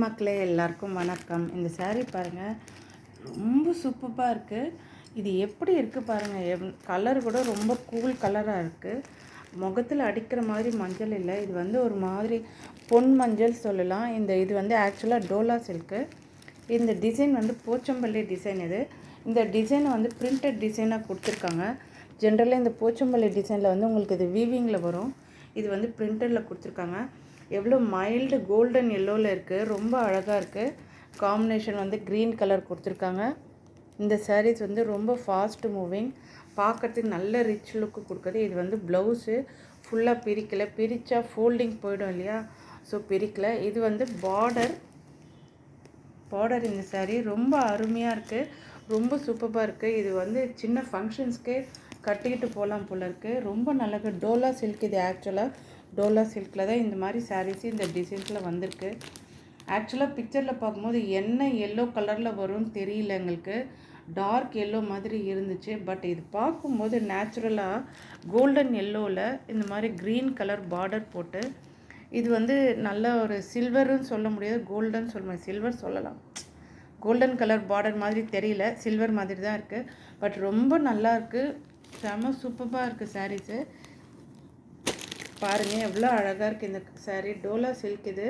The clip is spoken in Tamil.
மக்களே எல்லாருக்கும் வணக்கம். இந்த saree பாருங்கள், ரொம்ப சூப்பராக இருக்குது. இது எப்படி இருக்குது பாருங்கள். கலர் கூட ரொம்ப கூல் கலராக இருக்குது. முகத்தில் அடிக்கிற மாதிரி மஞ்சள் இல்லை, இது வந்து ஒரு மாதிரி பொன் மஞ்சள் சொல்லலாம். இது வந்து ஆக்சுவலாக டோலா சில்க்கு. இந்த டிசைன் வந்து போச்சம்பள்ளி டிசைன். இந்த டிசைனை வந்து பிரிண்டட் டிசைனாக கொடுத்துருக்காங்க. ஜென்ரலாக இந்த போச்சம்பள்ளி டிசைனில் வந்து உங்களுக்கு இது வீவிங்கில் வரும். இது வந்து பிரிண்டடில் கொடுத்துருக்காங்க. எவ்வளோ மைல்டு கோல்டன் எல்லோவில் இருக்குது, ரொம்ப அழகாக இருக்குது. காம்பினேஷன் வந்து க்ரீன் கலர் கொடுத்துருக்காங்க. இந்த சாரீஸ் வந்து ரொம்ப ஃபாஸ்ட் மூவிங், பார்க்குறதுக்கு நல்ல ரிச் லுக்கு கொடுக்குது. இது வந்து ப்ளவுஸு ஃபுல்லாக பிரிக்கலை, பிரித்தா ஃபோல்டிங் போயிடும் இல்லையா, ஸோ பிரிக்கலை. இது வந்து பார்டர் இந்த சாரீ ரொம்ப அருமையாக இருக்குது, ரொம்ப சூப்பராக இருக்குது. இது வந்து சின்ன ஃபங்க்ஷன்ஸ்க்கே கட்டிக்கிட்டு போகலாம் போல இருக்குது. ரொம்ப நல்லது. டோலா சில்க். இது ஆக்சுவலாக டோலா சில்கில் தான் இந்த மாதிரி சாரீஸ் இந்த டிசைன்ஸில் வந்திருக்கு. ஆக்சுவலாக பிக்சரில் பார்க்கும்போது என்ன எல்லோ கலரில் வரும்னு தெரியல எங்களுக்கு. டார்க் எல்லோ மாதிரி இருந்துச்சு. பட் இது பார்க்கும்போது நேச்சுரலாக கோல்டன் எல்லோவில் இந்த மாதிரி க்ரீன் கலர் பார்டர் போட்டு, இது வந்து நல்ல ஒரு சில்வருன்னு சொல்ல முடியாது, கோல்டன் சொல்ல முடியாது, சில்வர் சொல்லலாம். கோல்டன் கலர் பார்டர் மாதிரி தெரியல, சில்வர் மாதிரி தான் இருக்குது. பட் ரொம்ப நல்லா இருக்குது, செம சூப்பராக இருக்குது சாரீஸு. பாருங்கள் எவ்வளோ அழகாக இருக்குது இந்த சாரீ. டோலா சில்க். இது